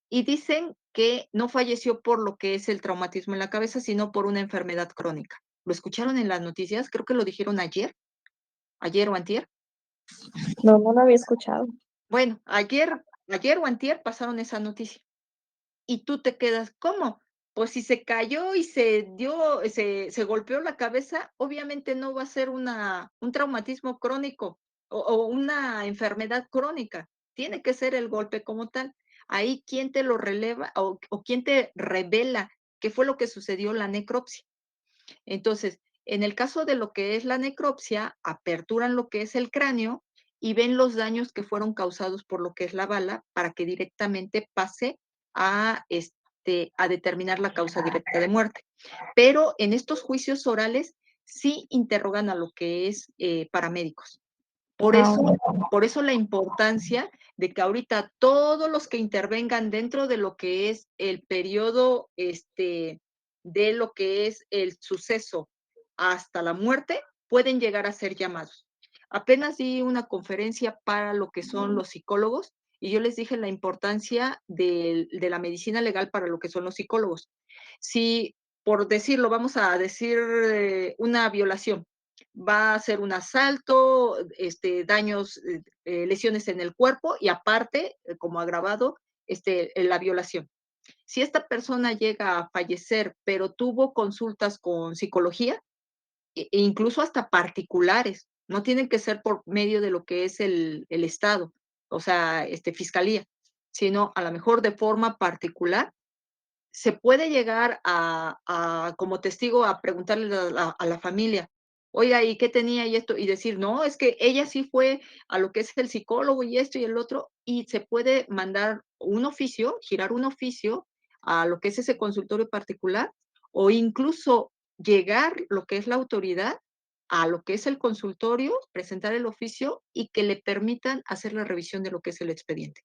Y dicen que no falleció por lo que es el traumatismo en la cabeza, sino por una enfermedad crónica. ¿Lo escucharon en las noticias? Creo que lo dijeron ayer o antier. No, no lo había escuchado. Bueno, ayer o antier pasaron esa noticia. Y tú te quedas, ¿cómo? Pues si se cayó y se golpeó la cabeza, obviamente no va a ser un traumatismo crónico o una enfermedad crónica. Tiene que ser el golpe como tal. Ahí, ¿quién te lo releva o quién te revela qué fue lo que sucedió? La necropsia. Entonces, en el caso de lo que es la necropsia, aperturan lo que es el cráneo y ven los daños que fueron causados por lo que es la bala para que directamente pase a determinar la causa directa de muerte. Pero en estos juicios orales sí interrogan a lo que es paramédicos. Por Ah, eso, por eso la importancia de que ahorita todos los que intervengan dentro de lo que es el periodo, de lo que es el suceso hasta la muerte, pueden llegar a ser llamados. Apenas di una conferencia para lo que son los psicólogos y yo les dije la importancia de la medicina legal para lo que son los psicólogos. Si, por decirlo, vamos a decir una violación, va a ser un asalto, daños, lesiones en el cuerpo y aparte, como agravado, la violación. Si esta persona llega a fallecer, pero tuvo consultas con psicología, incluso hasta particulares, no tienen que ser por medio de lo que es el Estado, o sea, fiscalía, sino a lo mejor de forma particular, se puede llegar como testigo, a preguntarle a la familia, oiga, ¿y qué tenía y esto? Y decir, no, es que ella sí fue a lo que es el psicólogo y esto y el otro, y se puede mandar un oficio, girar un oficio a lo que es ese consultorio particular, o incluso llegar lo que es la autoridad a lo que es el consultorio, presentar el oficio y que le permitan hacer la revisión de lo que es el expediente.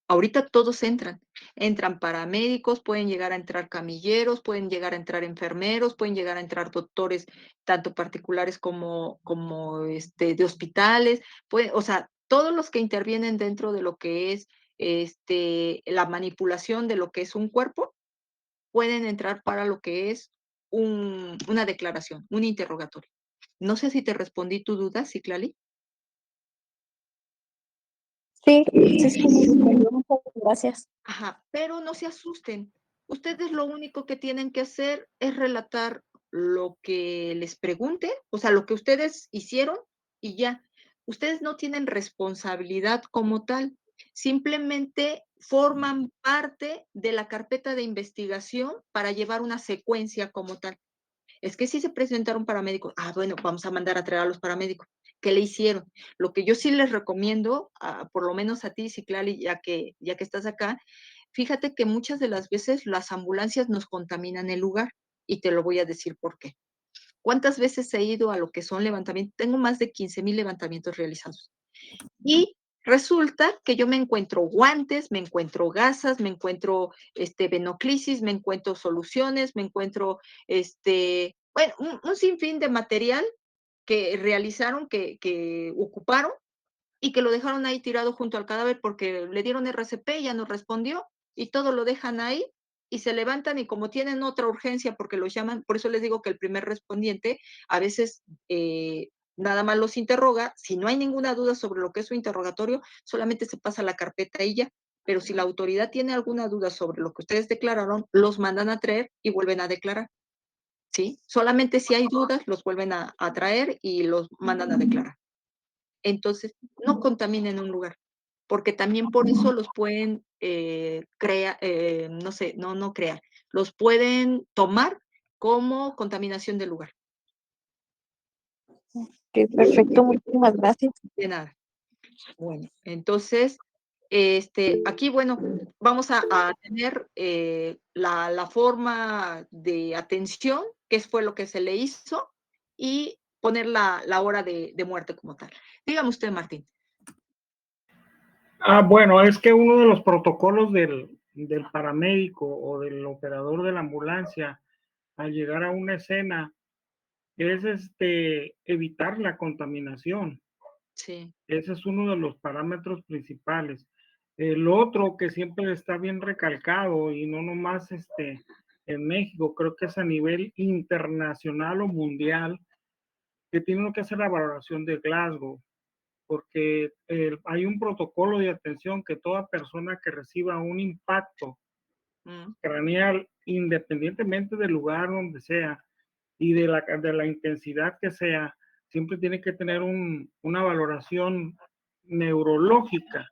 Ahorita todos entran paramédicos, pueden llegar a entrar camilleros, pueden llegar a entrar enfermeros, pueden llegar a entrar doctores, tanto particulares como de hospitales, o sea, todos los que intervienen dentro de lo que es, la manipulación de lo que es un cuerpo, pueden entrar para lo que es una declaración, un interrogatorio. No sé si te respondí tu duda, Citlali. sí, sí, sí, me respondió, muchas gracias. Ajá, pero no se asusten. Ustedes lo único que tienen que hacer es relatar lo que les pregunte, o sea, lo que ustedes hicieron y ya. Ustedes no tienen responsabilidad como tal, simplemente forman parte de la carpeta de investigación para llevar una secuencia como tal. Es que sí se presentaron paramédicos. Ah, bueno, vamos a mandar a traer a los paramédicos. ¿Qué le hicieron? Lo que yo sí les recomiendo, por lo menos a ti, Ciclali, ya que estás acá, fíjate que muchas de las veces las ambulancias nos contaminan el lugar y te lo voy a decir por qué. ¿Cuántas veces he ido a lo que son levantamientos? Tengo más de 15,000 levantamientos realizados. Y resulta que yo me encuentro guantes, me encuentro gasas, me encuentro venoclisis, me encuentro soluciones, me encuentro bueno, un sinfín de material que realizaron, que ocuparon y que lo dejaron ahí tirado junto al cadáver porque le dieron RCP, ya no respondió y todo lo dejan ahí y se levantan y como tienen otra urgencia porque los llaman, por eso les digo que el primer respondiente a veces nada más los interroga, si no hay ninguna duda sobre lo que es su interrogatorio, solamente se pasa la carpeta y ya. Pero si la autoridad tiene alguna duda sobre lo que ustedes declararon, los mandan a traer y vuelven a declarar. ¿Sí? Solamente si hay dudas, los vuelven a traer y los mandan a declarar. Entonces, no contaminen un lugar, porque también por eso los pueden crear, no sé, no crear, los pueden tomar como contaminación del lugar. Okey, perfecto, muchísimas gracias. De nada. Bueno, entonces, aquí, bueno, vamos a tener, la forma de atención, qué fue lo que se le hizo, y poner la hora de muerte como tal. Dígame usted, Martín. Bueno, es que uno de los protocolos del paramédico o del operador de la ambulancia al llegar a una escena es evitar la contaminación. Sí, Ese es uno de los parámetros principales. El otro que siempre está bien recalcado y no nomás en México, creo que es a nivel internacional o mundial, que tiene uno que hacer la valoración de Glasgow, porque hay un protocolo de atención que toda persona que reciba un impacto mm, craneal, independientemente del lugar donde sea y de la intensidad que sea, siempre tiene que tener una valoración neurológica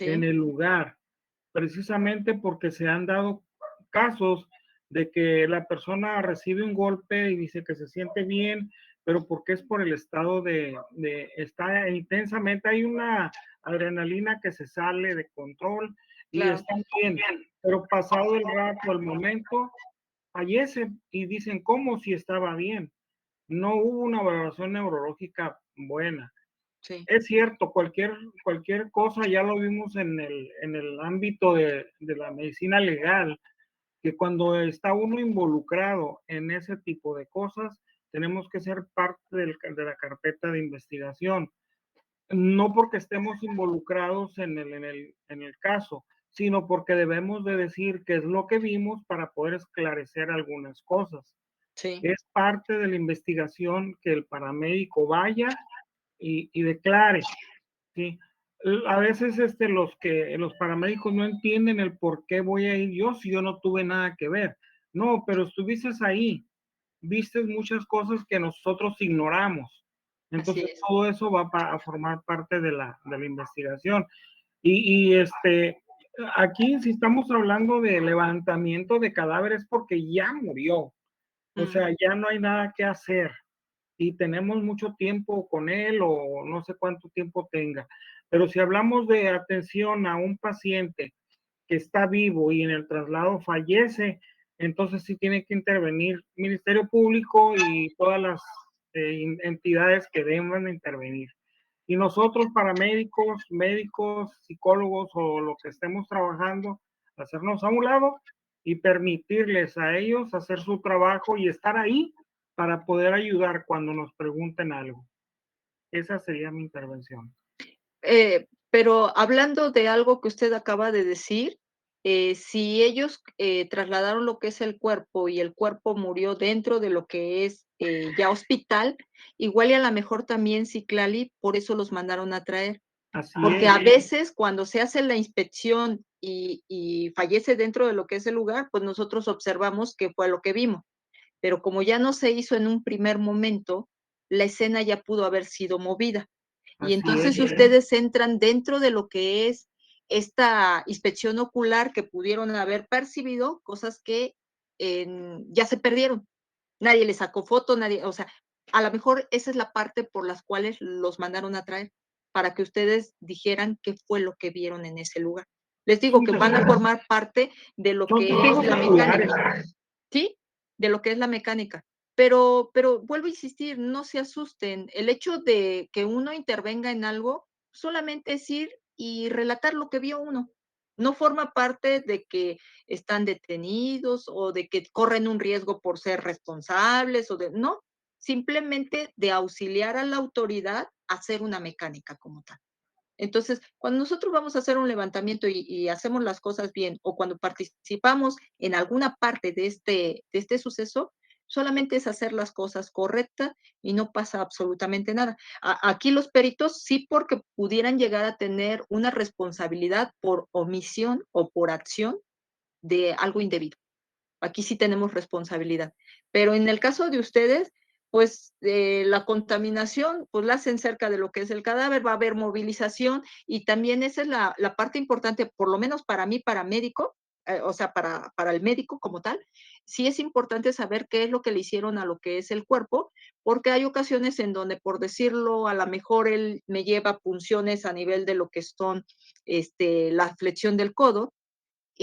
en sí, el lugar, precisamente porque se han dado casos de que la persona recibe un golpe y dice que se siente bien, pero porque es por el estado está intensamente, hay una adrenalina que se sale de control y claro, está bien, pero pasado el rato, el momento, fallece y dicen, ¿cómo si estaba bien? No hubo una valoración neurológica buena. sí, Es cierto, cualquier cosa ya lo vimos en el ámbito de la medicina legal, que cuando está uno involucrado en ese tipo de cosas, tenemos que ser parte de la carpeta de investigación. No porque estemos involucrados en el caso, sino porque debemos de decir qué es lo que vimos para poder esclarecer algunas cosas. sí, Es parte de la investigación que el paramédico vaya y declare. Sí, a veces los paramédicos no entienden el por qué voy a ir yo si yo no tuve nada que ver. No, pero estuviste ahí, viste muchas cosas que nosotros ignoramos. así Entonces es. todo eso va a formar parte de la investigación. Y aquí si estamos hablando de levantamiento de cadáveres porque ya murió, o Mm, sea, ya no hay nada que hacer y tenemos mucho tiempo con él o no sé cuánto tiempo tenga. Pero si hablamos de atención a un paciente que está vivo y en el traslado fallece, entonces sí tiene que intervenir Ministerio Público y todas las entidades que deban intervenir. Y nosotros, paramédicos, médicos, psicólogos o lo que estemos trabajando, hacernos a un lado y permitirles a ellos hacer su trabajo y estar ahí para poder ayudar cuando nos pregunten algo. Esa sería mi intervención. pero hablando de algo que usted acaba de decir, si ellos, trasladaron lo que es el cuerpo y el cuerpo murió dentro de lo que es, ya hospital, igual y a la mejor también Citlali, por eso los mandaron a traer. Así Porque es, a veces cuando se hace la inspección y fallece dentro de lo que es el lugar, pues nosotros observamos qué fue lo que vimos. Pero como ya no se hizo en un primer momento, la escena ya pudo haber sido movida. Y así entonces es. ustedes entran dentro de lo que es esta inspección ocular que pudieron haber percibido, cosas que ya se perdieron. Nadie le sacó foto, nadie, o sea, a lo mejor esa es la parte por las cuales los mandaron a traer, para que ustedes dijeran qué fue lo que vieron en ese lugar. Les digo Son, que van a formar parte de lo son que es testigos la oculares. mecánica. Sí, de lo que es la mecánica. Pero vuelvo a insistir, no se asusten. El hecho de que uno intervenga en algo, solamente es ir y relatar lo que vio uno. No forma parte de que están detenidos o de que corren un riesgo por ser responsables o de no, simplemente de auxiliar a la autoridad a hacer una mecánica como tal. Entonces, cuando nosotros vamos a hacer un levantamiento y hacemos las cosas bien, o cuando participamos en alguna parte de este suceso, solamente es hacer las cosas correctas y no pasa absolutamente nada. Aquí los peritos sí, porque pudieran llegar a tener una responsabilidad por omisión o por acción de algo indebido. Aquí sí tenemos responsabilidad. Pero en el caso de ustedes, pues la contaminación, pues la hacen cerca de lo que es el cadáver, va a haber movilización y también esa es la parte importante, por lo menos para mí, para médico, o sea, para el médico como tal, sí es importante saber qué es lo que le hicieron a lo que es el cuerpo, porque hay ocasiones en donde, por decirlo, a lo mejor él me lleva punciones a nivel de lo que son la flexión del codo,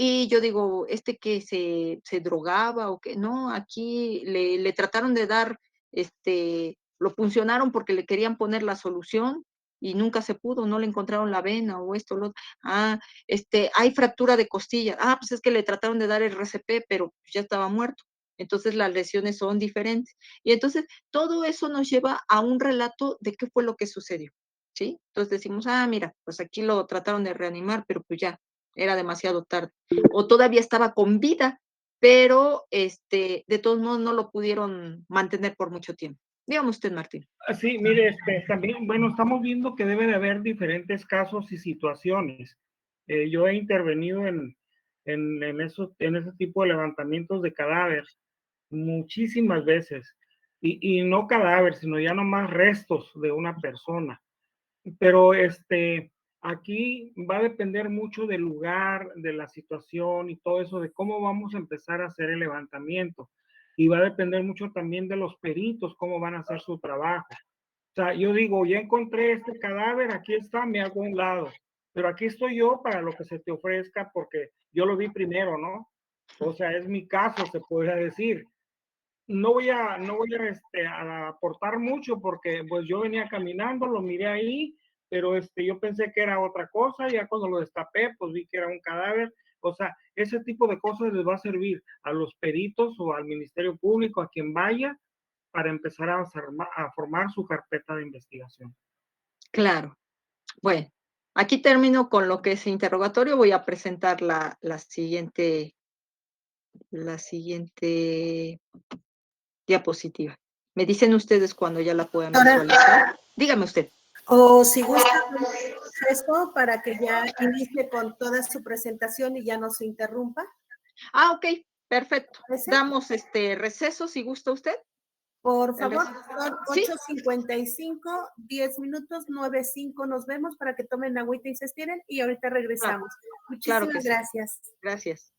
y yo digo, que se drogaba o qué, no, aquí le trataron de dar, lo puncionaron porque le querían poner la solución y nunca se pudo, no le encontraron la vena o esto, lo otro. Ah, hay fractura de costilla. Ah, pues es que le trataron de dar el RCP, pero ya estaba muerto. Entonces las lesiones son diferentes. Y entonces todo eso nos lleva a un relato de qué fue lo que sucedió, ¿sí? Entonces decimos, ah, mira, pues aquí lo trataron de reanimar, pero pues ya, era demasiado tarde o todavía estaba con vida, pero de todos modos no lo pudieron mantener por mucho tiempo. Dígame usted, Martín. Sí, mire, también, bueno, estamos viendo que debe de haber diferentes casos y situaciones. Yo he intervenido en ese tipo de levantamientos de cadáver muchísimas veces. Y no cadáver, sino ya nomás restos de una persona. Pero aquí va a depender mucho del lugar, de la situación y todo eso, de cómo vamos a empezar a hacer el levantamiento. Y va a depender mucho también de los peritos, cómo van a hacer su trabajo. O sea, yo digo, ya encontré este cadáver, aquí está, me hago a un lado. Pero aquí estoy yo para lo que se te ofrezca, porque yo lo vi primero, ¿no? O sea, es mi caso, se podría decir. No voy a aportar mucho porque pues yo venía caminando, lo miré ahí, pero yo pensé que era otra cosa, ya cuando lo destapé, pues vi que era un cadáver. O sea, ese tipo de cosas les va a servir a los peritos o al Ministerio Público, a quien vaya, para empezar a formar su carpeta de investigación. Claro. Bueno, aquí termino con lo que es interrogatorio. Voy a presentar la siguiente diapositiva. Me dicen ustedes cuando ya la puedan visualizar. Dígame usted. O si gusta esto para que ya inicie con toda su presentación y ya no se interrumpa. Ah, ok, perfecto. ¿Parece? Damos receso si gusta usted. Por favor, son ¿Sí? 8:55, 10 minutos, 9:05 nos vemos para que tomen agüita y se estiren y ahorita regresamos. Claro que Muchísimas sí. gracias. Gracias.